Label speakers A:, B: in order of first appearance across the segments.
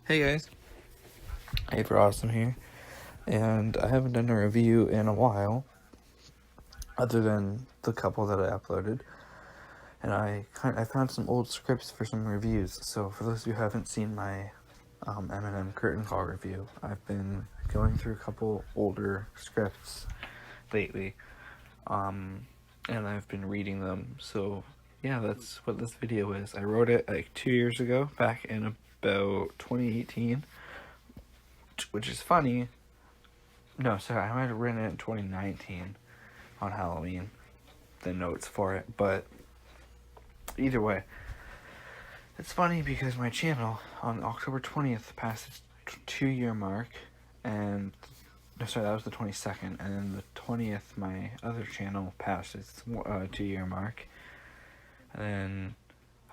A: Hey guys, Hyper Awesome here, and I haven't done a review in a while, other than the couple that I uploaded, and I found some old scripts for some reviews. So for those of you who haven't seen my Eminem Curtain Call review, I've been going through a couple older scripts lately, and I've been reading them. So yeah, that's what this video is. I wrote it like 2 years ago, back in about 2018, which is funny. No, sorry, I might have written it in 2019 on Halloween, the notes for it, but either way, it's funny because my channel on October 20th passed its 2-year mark, and no, sorry, that was the 22nd, and then the 20th, my other channel passed its 2-year mark, and then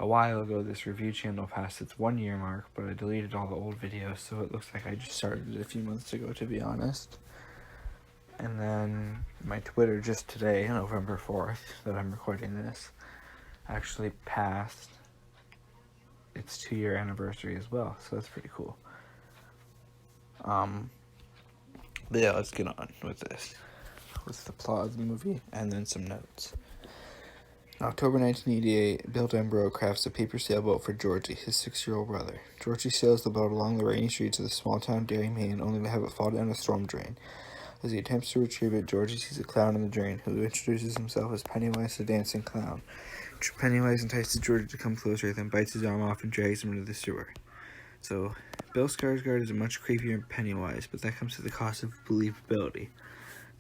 A: a while ago, this review channel passed its 1-year mark, but I deleted all the old videos, so it looks like I just started it a few months ago, to be honest. And then my Twitter just today, November 4th, that I'm recording this, actually passed its 2-year anniversary as well, so that's pretty cool. But yeah, let's get on with this. With the plot of the movie, and then some notes. In October 1988, Bill Denbrough crafts a paper sailboat for Georgie, his 6-year-old brother. Georgie sails the boat along the rainy streets of the small town Derry, Maine, only to have it fall down a storm drain. As he attempts to retrieve it, Georgie sees a clown in the drain, who introduces himself as Pennywise the Dancing Clown. Pennywise entices Georgie to come closer, then bites his arm off and drags him into the sewer. So, Bill Skarsgård is a much creepier Pennywise, but that comes to the cost of believability.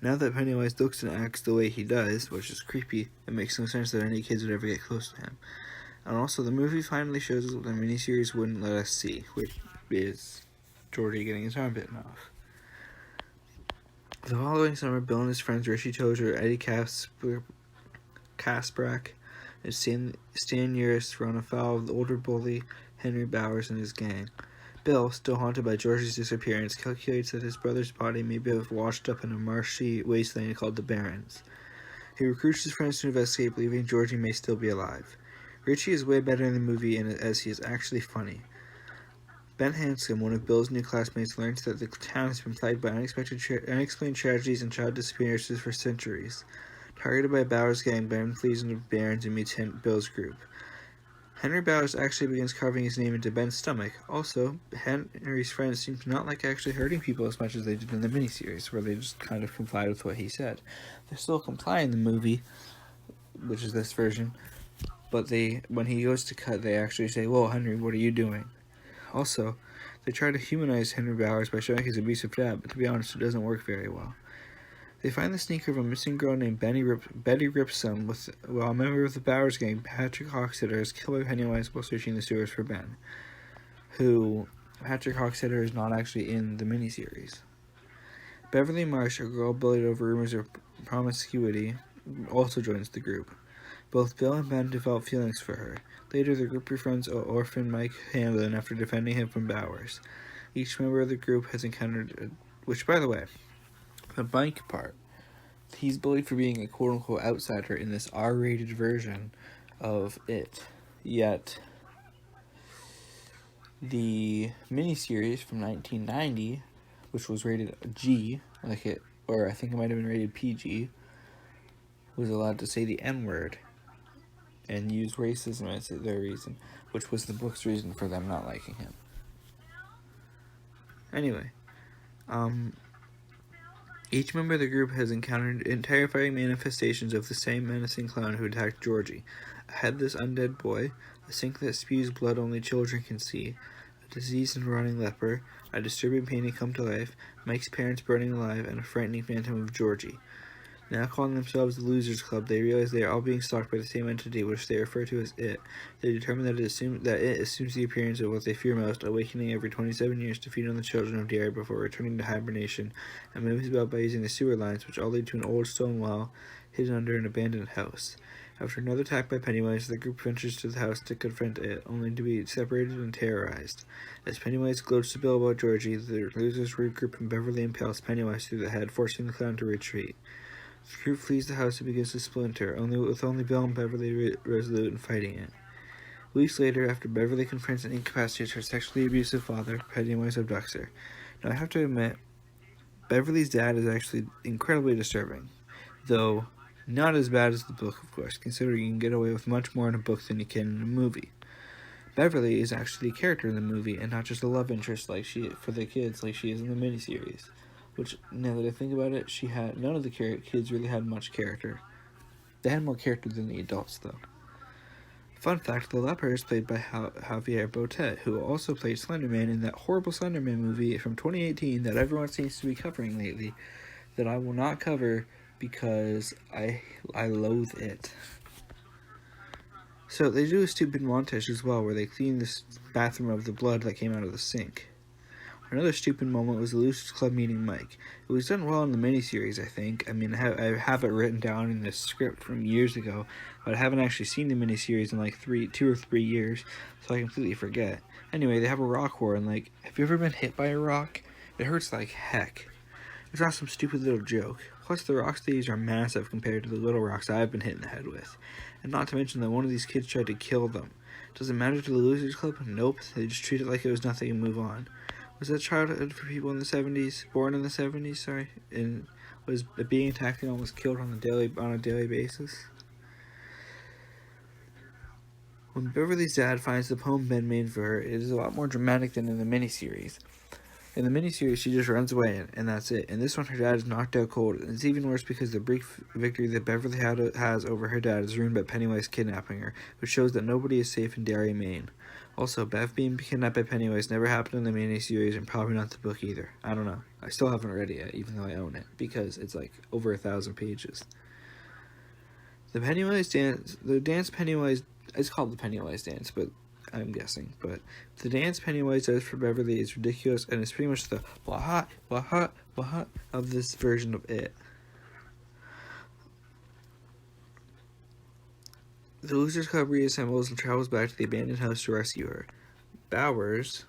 A: Now that Pennywise looks and acts the way he does, which is creepy, it makes no sense that any kids would ever get close to him. And also, the movie finally shows us what the miniseries wouldn't let us see, which is Georgie getting his arm bitten off. The following summer, Bill and his friends Richie Tozier, Eddie Kasprak, and Stan Uris run afoul of the older bully Henry Bowers and his gang. Bill, still haunted by Georgie's disappearance, calculates that his brother's body may have washed up in a marshy wasteland called the Barrens. He recruits his friends to investigate, believing Georgie may still be alive. Richie is way better in the movie as he is actually funny. Ben Hanscom, one of Bill's new classmates, learns that the town has been plagued by unexplained tragedies and child disappearances for centuries. Targeted by Bowers' gang, Ben flees into Barrens and meets Bill's group. Henry Bowers actually begins carving his name into Ben's stomach. Also, Henry's friends seem to not like actually hurting people as much as they did in the miniseries, where they just kind of complied with what he said. They still comply in the movie, which is this version, but when he goes to cut, they actually say, "Whoa, Henry, what are you doing?" Also, they try to humanize Henry Bowers by showing his abusive dad, but to be honest, it doesn't work very well. They find the sneaker of a missing girl named Betty Ripson, while a member of the Bowers gang, Patrick Hockstetter, is killed by Pennywise while searching the sewers for Ben, who Patrick Hockstetter is not actually in the miniseries. Beverly Marsh, a girl bullied over rumors of promiscuity, also joins the group. Both Bill and Ben develop feelings for her. Later, the group befriends orphan Mike Hanlon after defending him from Bowers. Each member of the group has encountered, which, by the way, the Mike part, he's bullied for being a quote-unquote outsider in this R-rated version of it. Yet, the miniseries from 1990, which was rated G, or I think it might have been rated PG, was allowed to say the N-word and use racism as their reason, which was the book's reason for them not liking him. Anyway, each member of the group has encountered terrifying manifestations of the same menacing clown who attacked Georgie: a headless undead boy, a sink that spews blood only children can see, a diseased and rotting leper, a disturbing painting come to life, Mike's parents burning alive, and a frightening phantom of Georgie. Now calling themselves the Losers Club, they realize they are all being stalked by the same entity, which they refer to as It. They determine that it assumes the appearance of what they fear most, awakening every 27 years to feed on the children of Derry before returning to hibernation, and moves about by using the sewer lines, which all lead to an old stone wall hidden under an abandoned house. After another attack by Pennywise, the group ventures to the house to confront It, only to be separated and terrorized. As Pennywise gloats to Bill about Georgie, the losers regroup and Beverly impales Pennywise through the head, forcing the clown to retreat. The group flees the house and begins to splinter, with only Bill and Beverly resolute in fighting it. Weeks later, after Beverly confronts and incapacitates her sexually abusive father, Pennywise abducts her. Now, I have to admit, Beverly's dad is actually incredibly disturbing, though not as bad as the book, of course, considering you can get away with much more in a book than you can in a movie. Beverly is actually a character in the movie and not just a love interest for the kids like she is in the miniseries. Which, now that I think about it, none of the kids really had much character. They had more character than the adults, though. Fun fact, the leper is played by Javier Botet, who also played Slenderman in that horrible Slenderman movie from 2018 that everyone seems to be covering lately, that I will not cover because I loathe it. So they do a stupid montage as well, where they clean this bathroom of the blood that came out of the sink. Another stupid moment was the Losers Club meeting Mike. It was done well in the miniseries, I think. I mean, I have it written down in the script from years ago, but I haven't actually seen the miniseries in like 2 or 3 years, so I completely forget. Anyway, they have a rock war, and like, have you ever been hit by a rock? It hurts like heck. It's not some stupid little joke. Plus, the rocks they use are massive compared to the little rocks I've been hit in the head with. And not to mention that one of these kids tried to kill them. Does it matter to the Losers Club? Nope. They just treat it like it was nothing and move on. Was that childhood for people in the 70s, born in the 70s, sorry, and was being attacked and almost killed on a daily basis? When Beverly's dad finds the poem Ben made for her, it is a lot more dramatic than in the miniseries. In the miniseries, she just runs away, and that's it. In this one, her dad is knocked out cold, and it's even worse because the brief victory that Beverly has over her dad is ruined by Pennywise kidnapping her, which shows that nobody is safe in Derry, Maine. Also, Bev being kidnapped by Pennywise never happened in the miniseries, and probably not the book either. I don't know. I still haven't read it yet, even though I own it, because it's like over 1,000 pages. The dance Pennywise, it's called the Pennywise dance, but I'm guessing, but the dance Pennywise does for Beverly is ridiculous, and it's pretty much the wah-ha, wah-ha, wah-ha of this version of it. The Losers Club reassembles and travels back to the abandoned house to rescue her. Bowers,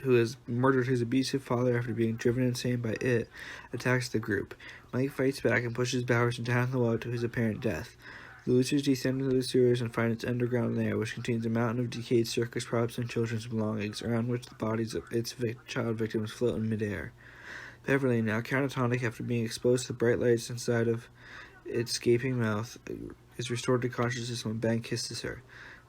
A: who has murdered his abusive father after being driven insane by it, attacks the group. Mike fights back and pushes Bowers down the well to his apparent death. The losers descend into the sewers and find its underground lair, which contains a mountain of decayed circus props and children's belongings, around which the bodies of its child victims float in midair. Beverly, now catatonic after being exposed to the bright lights inside of its gaping mouth, is restored to consciousness when Ben kisses her.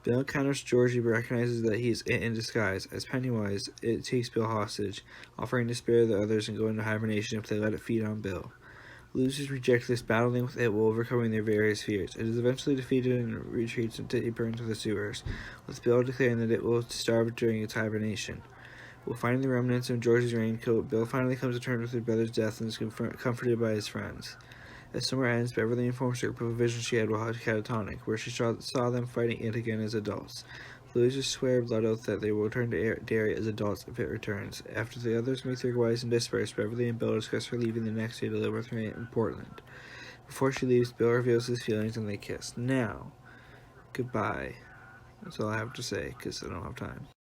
A: Bill encounters Georgie but recognizes that he is it in disguise. As Pennywise, it takes Bill hostage, offering to spare the others and go into hibernation if they let it feed on Bill. Losers reject this, battling with it while overcoming their various fears. It is eventually defeated and retreats deeper into the sewers, with Bill declaring that it will starve during its hibernation. While finding the remnants of George's raincoat, Bill finally comes to terms with her brother's death and is comforted by his friends. As summer ends, Beverly informs her of a vision she had while catatonic, where she saw them fighting it again as adults. The losers swear a blood oath that they will return to Derry as adults if it returns. After the others make their goodbyes and disperse, Beverly and Bill discuss her leaving the next day to live with her aunt in Portland. Before she leaves, Bill reveals his feelings and they kiss. Now, goodbye. That's all I have to say, because I don't have time.